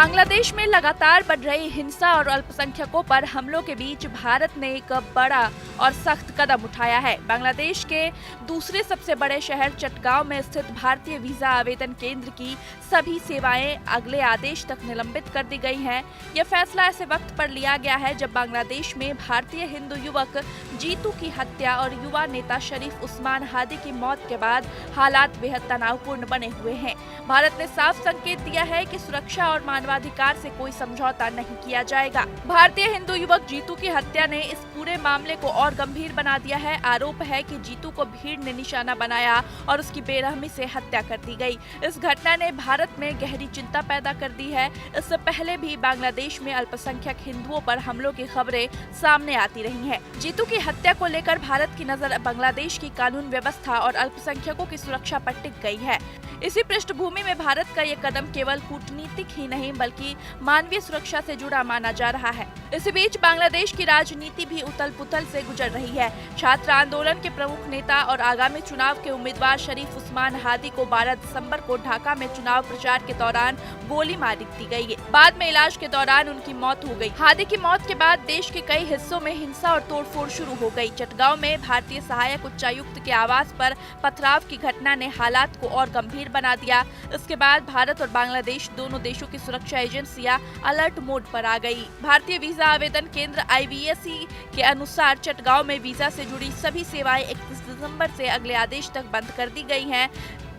बांग्लादेश में लगातार बढ़ रही हिंसा और अल्पसंख्यकों पर हमलों के बीच भारत ने एक बड़ा और सख्त कदम उठाया है। बांग्लादेश के दूसरे सबसे बड़े शहर चटगांव में स्थित भारतीय वीजा आवेदन केंद्र की सभी सेवाएं अगले आदेश तक निलंबित कर दी गई हैं। यह फैसला ऐसे वक्त पर लिया गया है जब बांग्लादेश में भारतीय हिंदू युवक जीतू की हत्या और युवा नेता शरीफ उस्मान हादी की मौत के बाद हालात बेहद तनावपूर्ण बने हुए हैं। भारत ने साफ संकेत दिया है कि सुरक्षा और मानवाधिकार से कोई समझौता नहीं किया जाएगा। भारतीय हिंदू युवक जीतू की हत्या ने इस पूरे मामले को और गंभीर बना दिया है। आरोप है कि जीतू को भीड़ ने निशाना बनाया और उसकी बेरहमी से हत्या कर दी गई। इस घटना ने भारत में गहरी चिंता पैदा कर दी है। इससे पहले भी बांग्लादेश में अल्पसंख्यक हिंदुओं पर हमलों की खबरें सामने आती रही हैं। जीतू की हत्या को लेकर भारत की नजर बांग्लादेश की कानून व्यवस्था और अल्पसंख्यकों की सुरक्षा पर टिक गई है। इसी पृष्ठभूमि में भारत का ये कदम केवल कूटनीतिक ही नहीं बल्कि मानवीय सुरक्षा से जुड़ा माना जा रहा है। इसी बीच बांग्लादेश की राजनीति भी उथल पुथल से गुजर रही है। छात्र आंदोलन के प्रमुख नेता और आगामी चुनाव के उम्मीदवार शरीफ उस्मान हादी को 12 दिसंबर को ढाका में चुनाव प्रचार के दौरान गोली मार दी गई है। बाद में इलाज के दौरान उनकी मौत हो गई। हादी की मौत के बाद देश के कई हिस्सों में हिंसा और तोड़फोड़ शुरू हो गई। चटगांव में भारतीय सहायक उच्चायुक्त के आवास पर पथराव की घटना ने हालात को और गंभीर बना दिया। इसके बाद भारत और बांग्लादेश दोनों देशों की सुरक्षा एजेंसियां अलर्ट मोड पर आ गई। भारतीय वीजा आवेदन केंद्र IVSE के अनुसार चटगांव में वीजा से जुड़ी सभी सेवाएं 31 दिसंबर से अगले आदेश तक बंद कर दी गई हैं।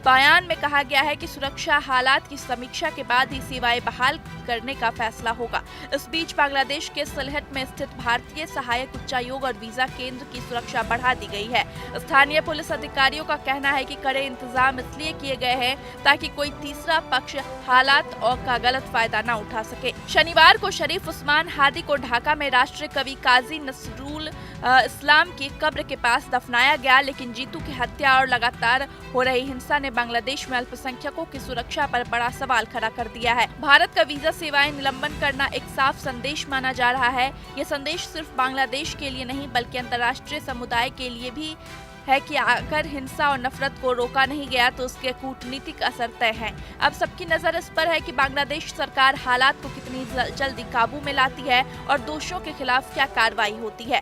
बयान में कहा गया है कि सुरक्षा हालात की समीक्षा के बाद ही सेवाएं बहाल करने का फैसला होगा। इस बीच बांग्लादेश के सिलहट में स्थित भारतीय सहायक उच्चायोग और वीजा केंद्र की सुरक्षा बढ़ा दी गई है। स्थानीय पुलिस अधिकारियों का कहना है कि कड़े इंतजाम इसलिए किए गए हैं ताकि कोई तीसरा पक्ष हालात और का गलत फायदा न उठा सके। शनिवार को शरीफ उस्मान हादी को ढाका में राष्ट्रीय कवि काजी नसरुल इस्लाम की कब्र के पास दफनाया गया, लेकिन जीतू की हत्या और लगातार हो रही हिंसा ने बांग्लादेश में अल्पसंख्यकों की सुरक्षा पर बड़ा सवाल खड़ा कर दिया है। भारत का वीजा सेवाएं निलंबन करना एक साफ संदेश माना जा रहा है। यह संदेश सिर्फ बांग्लादेश के लिए नहीं बल्कि अंतर्राष्ट्रीय समुदाय के लिए भी है कि अगर हिंसा और नफरत को रोका नहीं गया तो उसके कूटनीतिक असर तय है। अब सबकी नजर इस पर है कि बांग्लादेश सरकार हालात को कितनी जल्दी काबू में लाती है और दोषियों के खिलाफ क्या कार्रवाई होती है।